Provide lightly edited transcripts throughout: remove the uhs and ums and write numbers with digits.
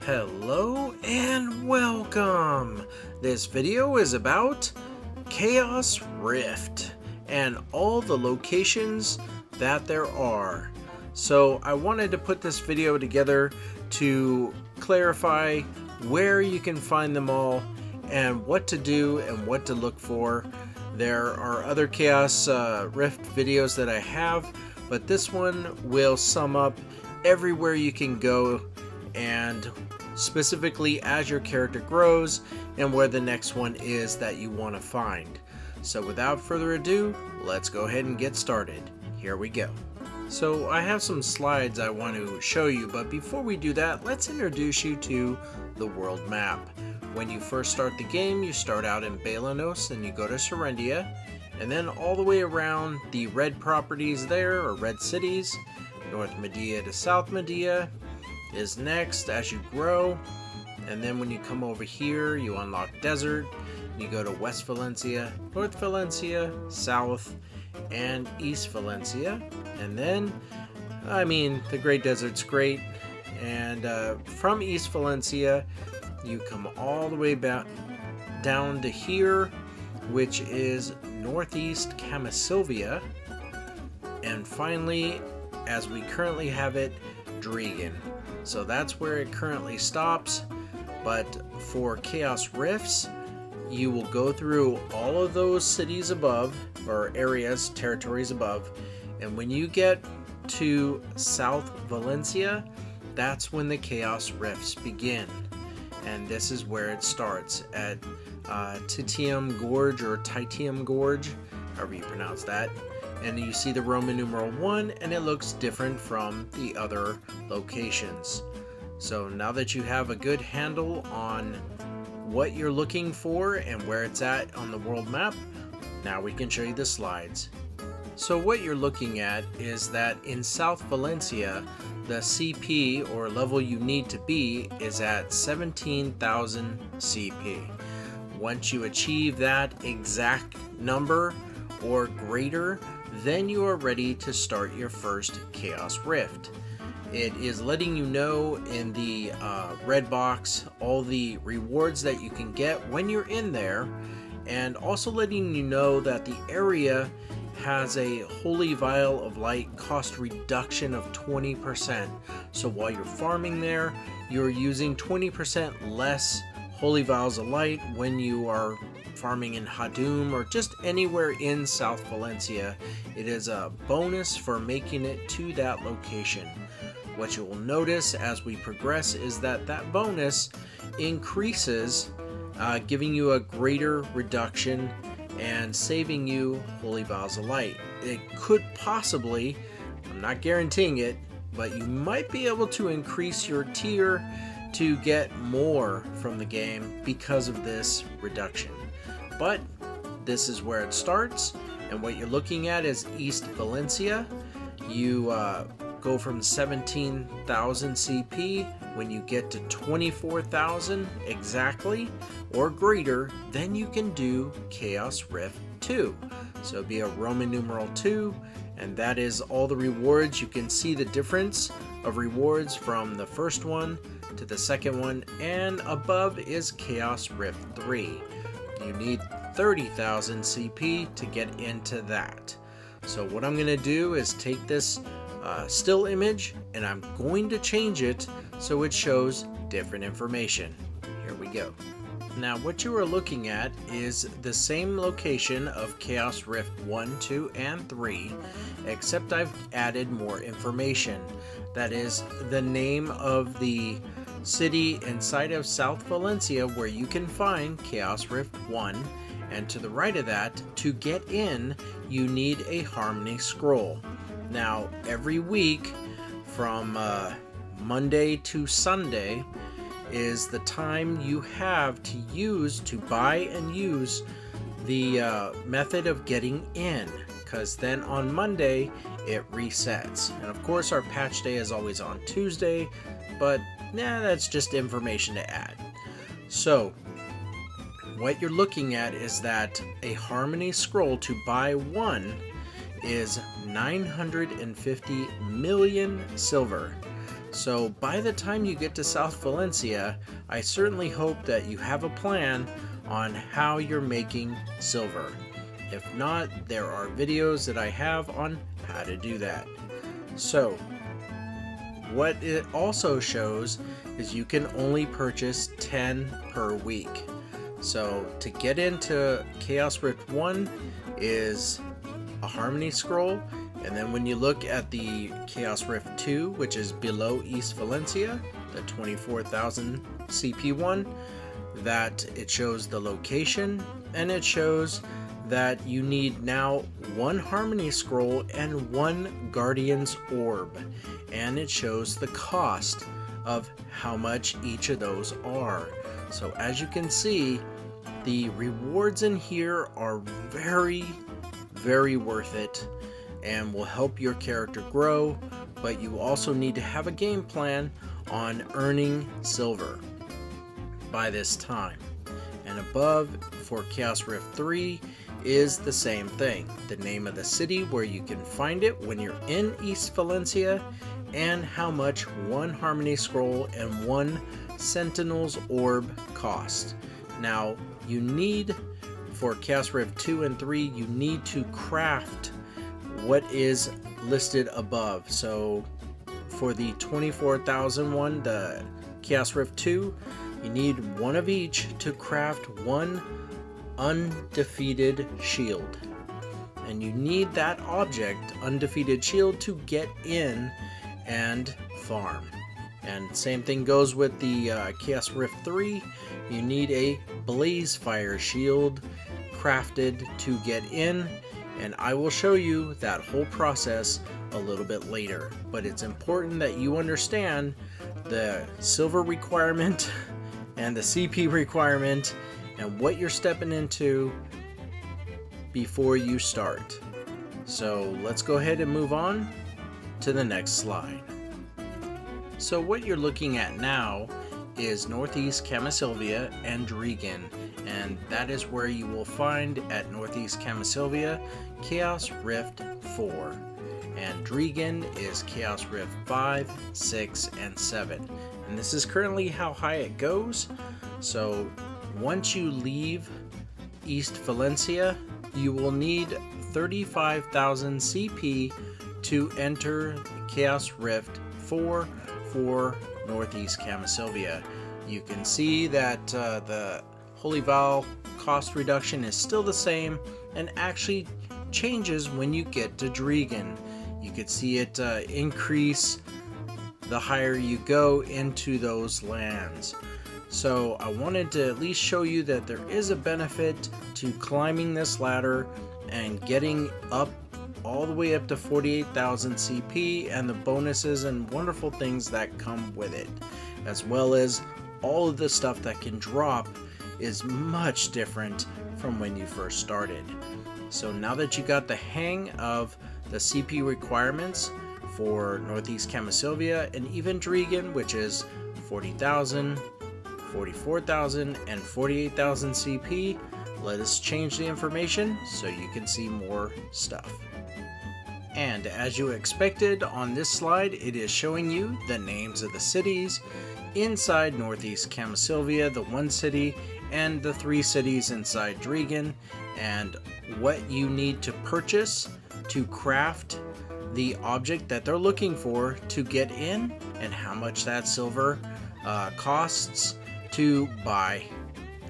Hello and welcome! This video is about Chaos Rift and all the locations that there are. So I wanted to put this video together to clarify where you can find them all and what to do and what to look for. There are other Chaos Rift videos that I have, but this one will sum up everywhere you can go and specifically as your character grows and where the next one is that you want to find. So without further ado, let's go ahead and get started. Here we go. So I have some slides I want to show you, but before we do that, let's introduce you to the world map. When you first start the game, you start out in Balenos and you go to Serendia, and then all the way around the red properties there, or red cities. North Medea to South Medea is next as you grow, and then when you come over here you unlock Desert. You go to West Valencia, North Valencia, South, and East Valencia, and then the Great Desert's great, and from East Valencia you come all the way back down to here, which is Northeast Camisylvia, and finally, as we currently have it, Dregan. So that's where it currently stops, but for Chaos Rifts, you will go through all of those cities above, or areas, territories above, and when you get to South Valencia, that's when the Chaos Rifts begin. And this is where it starts, at Titium Gorge, or Titium Gorge, however you pronounce that. And you see the Roman numeral 1, and it looks different from the other locations. So now that you have a good handle on what you're looking for and where it's at on the world map, now we can show you the slides. So what you're looking at is that in South Valencia, the CP, or level you need to be, is at 17,000 CP. Once you achieve that exact number or greater, then you are ready to start your first Chaos Rift. It is letting you know in the red box all the rewards that you can get when you're in there, and also letting you know that the area has a Holy Vial of Light cost reduction of 20%. So while you're farming there, you're using 20% less Holy Vials of Light when you are farming in Hadum or just anywhere in South Valencia. It is a bonus for making it to that location. What you will notice as we progress is that that bonus increases, giving you a greater reduction and saving you Holy Vials of Light. It could possibly, I'm not guaranteeing it, but you might be able to increase your tier to get more from the game because of this reduction. But this is where it starts, and what you're looking at is East Valencia. You go from 17,000 CP. When you get to 24,000 exactly or greater, then you can do Chaos Rift 2. So it'll be a Roman numeral 2, and that is all the rewards. You can see the difference of rewards from the first one to the second one, and above is Chaos Rift 3. You need 30,000 CP to get into that. So what I'm going to do is take this still image, and I'm going to change it so it shows different information. Here we go. Now what you are looking at is the same location of Chaos Rift 1, 2, and 3, except I've added more information. That is the name of the city inside of South Valencia where you can find Chaos Rift 1, and to the right of that, to get in, you need a Harmony Scroll. Now every week from Monday to Sunday is the time you have to use to buy and use the method of getting in, because then on Monday it resets. And of course our patch day is always on Tuesday, but that's just information to add. So what you're looking at is that a Harmony Scroll to buy one is 950 million silver. So by the time you get to South Valencia, I certainly hope that you have a plan on how you're making silver. If not, there are videos that I have on how to do that. So what it also shows is you can only purchase 10 per week. So to get into Chaos Rift 1 is a Harmony Scroll, and then when you look at the Chaos Rift 2, which is below East Valencia, the 24,000 CP one, that it shows the location, and it shows that you need now 1 Harmony Scroll and 1 Guardian's Orb, and it shows the cost of how much each of those are. So as you can see, the rewards in here are very, very worth it and will help your character grow, but you also need to have a game plan on earning silver by this time. And above for Chaos Rift 3 is the same thing. The name of the city where you can find it when you're in East Valencia, and how much 1 Harmony Scroll and 1 Sentinel's Orb cost. Now you need, for Chaos Rift 2 and 3, you need to craft what is listed above. So for the 24,000 one, the Chaos Rift 2, you need 1 of each to craft 1 Undefeated Shield. And you need that object, Undefeated Shield, to get in and farm. And same thing goes with the Chaos Rift 3. You need a Blaze Fire Shield crafted to get in, and I will show you that whole process a little bit later. But it's important that you understand the silver requirement and the CP requirement and what you're stepping into before you start. So let's go ahead and move on to the next slide. So what you're looking at now is Northeast Camisylvia and Dregan, and that is where you will find at Northeast Camisylvia Chaos Rift 4, and Dregan is Chaos Rift 5, 6, and 7. And this is currently how high it goes. So once you leave East Valencia, you will need 35,000 CP to enter Chaos Rift 4 for Northeast Camisylvia. You can see that the Holy Vow cost reduction is still the same and actually changes when you get to Dregan. You could see it increase the higher you go into those lands. So I wanted to at least show you that there is a benefit to climbing this ladder and getting up all the way up to 48,000 CP, and the bonuses and wonderful things that come with it, as well as all of the stuff that can drop is much different from when you first started. So now that you got the hang of the CP requirements for Northeast Camisylvia and even Dregan, which is 40,000, 44,000, and 48,000 CP, let us change the information so you can see more stuff. And as you expected, on this slide it is showing you the names of the cities inside Northeast Camisylvia, the 1 city, and the 3 cities inside Dregan, and what you need to purchase to craft the object that they're looking for to get in, and how much that silver costs to buy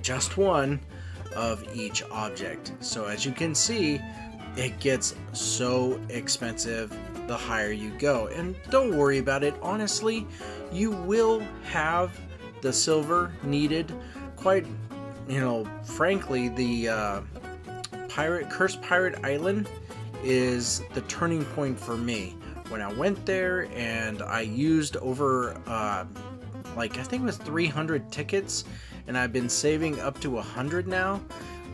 just 1 of each object. So as you can see, it gets so expensive the higher you go, and don't worry about it. Honestly, you will have the silver needed. Quite, frankly, the Cursed Pirate Island is the turning point for me. When I went there and I used over I think it was 300 tickets, and I've been saving up to 100 now.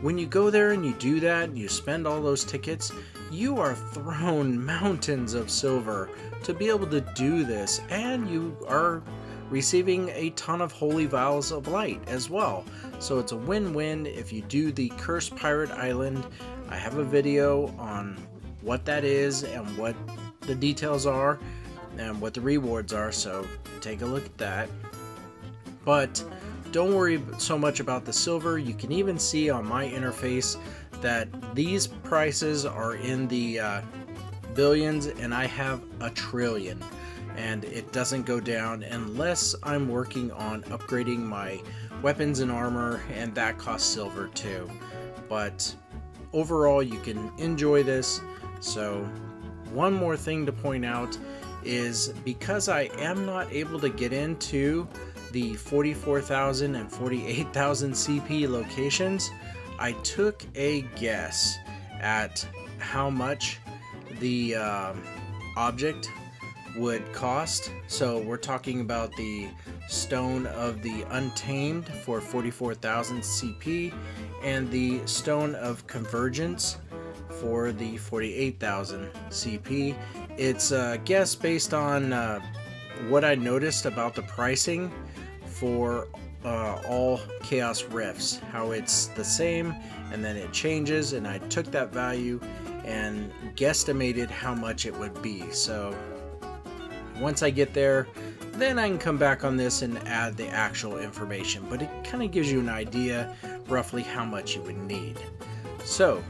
When you go there and you do that, you spend all those tickets, you are thrown mountains of silver to be able to do this, and you are receiving a ton of Holy Vows of Light as well. So it's a win-win if you do the Cursed Pirate Island. I have a video on what that is and what the details are, and what the rewards are, so take a look at that. But don't worry so much about the silver. You can even see on my interface that these prices are in the billions, and I have a trillion, and it doesn't go down unless I'm working on upgrading my weapons and armor, and that costs silver too. But overall, you can enjoy this. So one more thing to point out is, because I am not able to get into the 44,000 and 48,000 CP locations, I took a guess at how much the object would cost. So we're talking about the Stone of the Untamed for 44,000 CP and the Stone of Convergence for the 48,000 CP. It's a guess based on what I noticed about the pricing for all Chaos Rifts, how it's the same and then it changes, and I took that value and guesstimated how much it would be. So once I get there, then I can come back on this and add the actual information, but it kind of gives you an idea roughly how much you would need. So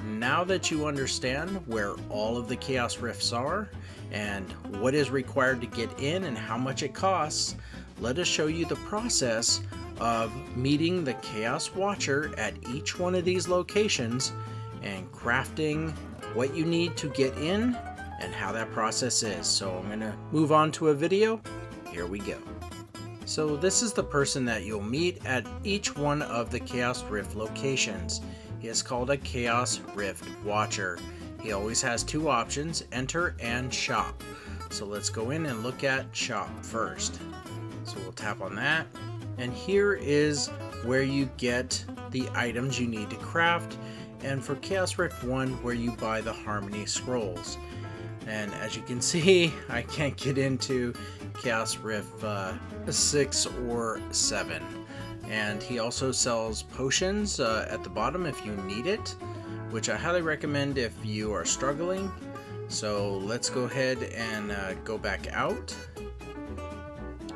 now that you understand where all of the Chaos Rifts are and what is required to get in and how much it costs, let us show you the process of meeting the Chaos Watcher at each one of these locations and crafting what you need to get in and how that process is. So I'm going to move on to a video. Here we go. So this is the person that you'll meet at each one of the Chaos Rift locations. He is called a Chaos Rift Watcher. He always has two options, enter and shop. So let's go in and look at shop first. So we'll tap on that, and here is where you get the items you need to craft, and for Chaos Rift 1 where you buy the Harmony Scrolls. And as you can see, I can't get into Chaos Rift 6 or 7. And he also sells potions at the bottom if you need it, which I highly recommend if you are struggling. So let's go ahead and go back out.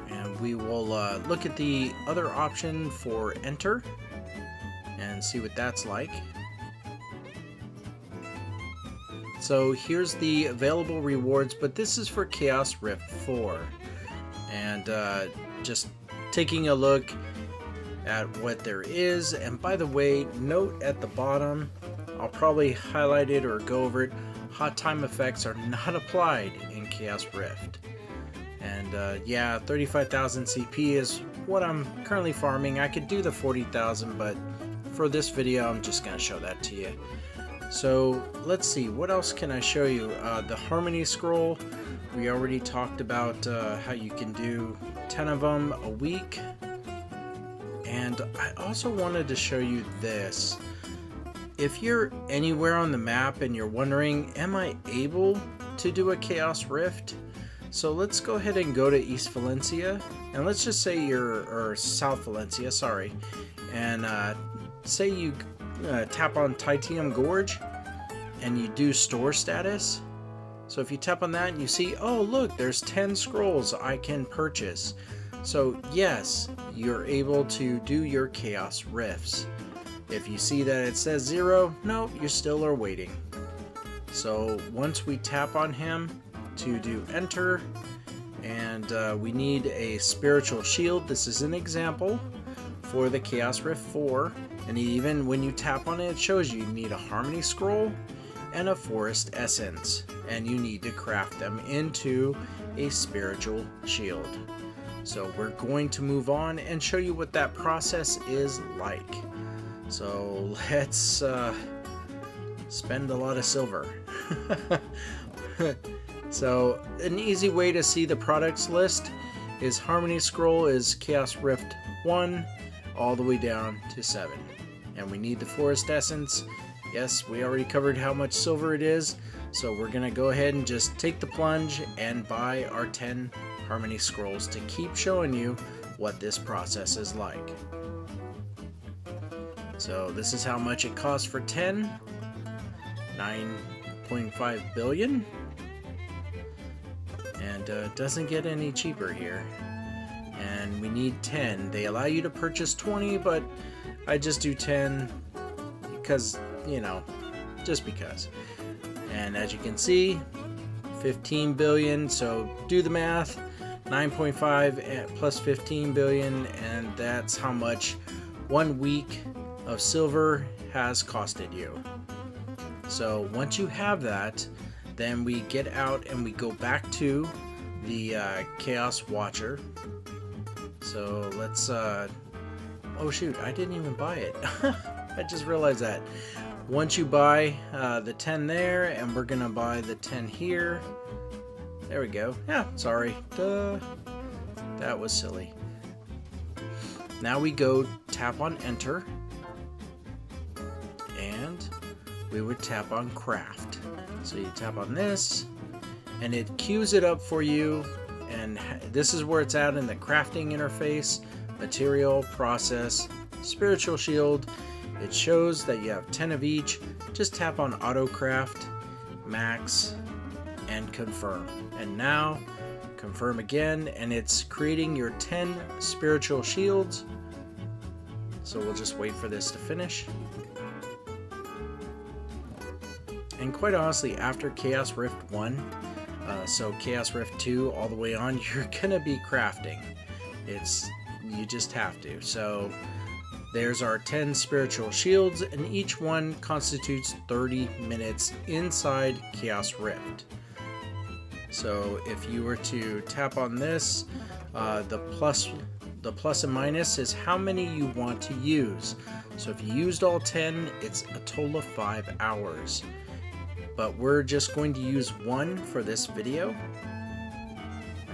And we will look at the other option for enter and see what that's like. So here's the available rewards, but this is for Chaos Rift 4. And just taking a look at what there is. And by the way, note at the bottom, I'll probably highlight it or go over it, hot time effects are not applied in Chaos Rift. And yeah, 35,000 CP is what I'm currently farming. I could do the 40,000, but for this video I'm just going to show that to you. So let's see, what else can I show you? The Harmony Scroll, we already talked about how you can do 10 of them a week. And I also wanted to show you this. If you're anywhere on the map and you're wondering, am I able to do a Chaos Rift? So let's go ahead and go to East Valencia, and let's just say or South Valencia, sorry, and say you tap on Titanium Gorge and you do store status. So if you tap on that and you see, oh look, there's 10 scrolls I can purchase. So yes, you're able to do your Chaos Rifts. If you see that it says 0, no, you still are waiting. So once we tap on him to do enter, and we need a spiritual shield. This is an example for the Chaos Rift 4, and even when you tap on it, it shows you need a Harmony Scroll and a Forest Essence, and you need to craft them into a spiritual shield. So we're going to move on and show you what that process is like. So let's spend a lot of silver. So an easy way to see the products list is Harmony Scroll is Chaos Rift 1 all the way down to 7. And we need the Forest Essence. Yes, we already covered how much silver it is, so we're going to go ahead and just take the plunge and buy our 10 Harmony Scrolls to keep showing you what this process is like. So this is how much it costs for 10. 9.5 billion. And doesn't get any cheaper here. And we need 10. They allow you to purchase 20, but I just do 10 because, you know, just because. And as you can see, 15 billion, so do the math. 9.5 plus 15 billion, and that's how much 1 week of silver has costed you. So once you have that, then we get out and we go back to the Chaos Watcher. So let's oh shoot, I didn't even buy it. I just realized that. Once you buy the 10 there, and we're gonna buy the 10 here. There we go. Yeah, sorry. Duh. That was silly. Now we go tap on enter, and we would tap on craft. So you tap on this, and it queues it up for you, and this is where it's at in the crafting interface. Material, process, spiritual shield. It shows that you have 10 of each. Just tap on auto craft, max, and confirm. And now confirm again, and it's creating your 10 spiritual shields. So we'll just wait for this to finish. And quite honestly, after Chaos Rift 1, so Chaos Rift 2 all the way on, you're gonna be crafting. You just have to. So there's our 10 spiritual shields, and each one constitutes 30 minutes inside Chaos Rift. So if you were to tap on this, the plus and minus is how many you want to use. So if you used all 10, it's a total of 5 hours. But we're just going to use one for this video,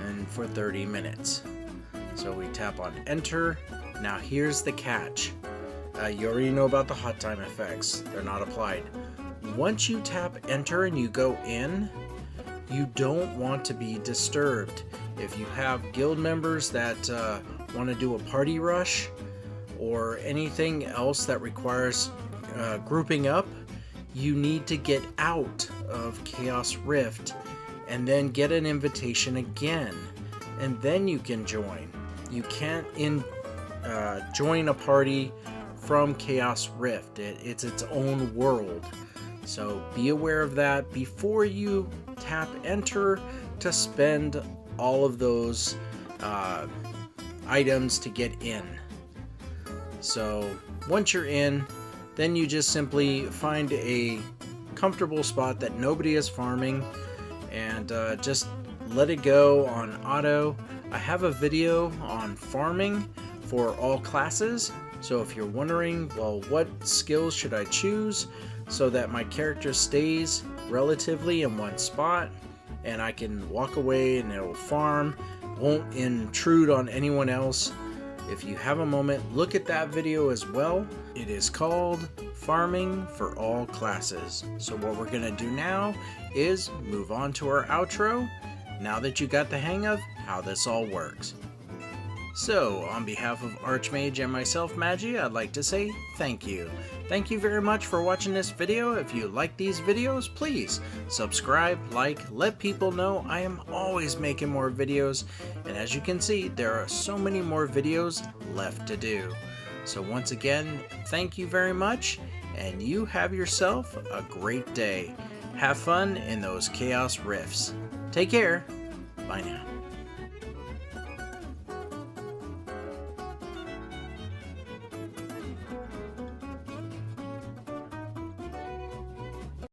and for 30 minutes. So we tap on enter. Now here's the catch. You already know about the hot time effects. They're not applied. Once you tap enter and you go in, you don't want to be disturbed. If you have guild members that want to do a party rush or anything else that requires grouping up, you need to get out of Chaos Rift and then get an invitation again, and then you can join. You can't join a party from Chaos Rift. It's its own world. So be aware of that before you tap enter to spend all of those items to get in. So once you're in, then you just simply find a comfortable spot that nobody is farming, and just let it go on auto. I have a video on farming for all classes, so if you're wondering, well, what skills should I choose so that my character stays relatively in one spot and I can walk away and it'll farm, won't intrude on anyone else. If you have a moment, look at that video as well. It is called Farming for All Classes. So what we're gonna do now is move on to our outro, now that you got the hang of how this all works. So, on behalf of Archmage and myself, Magi, I'd like to say thank you. Thank you very much for watching this video. If you like these videos, please subscribe, like, let people know. I am always making more videos, and as you can see, there are so many more videos left to do. So once again, thank you very much, and you have yourself a great day. Have fun in those Chaos Rifts. Take care. Bye now.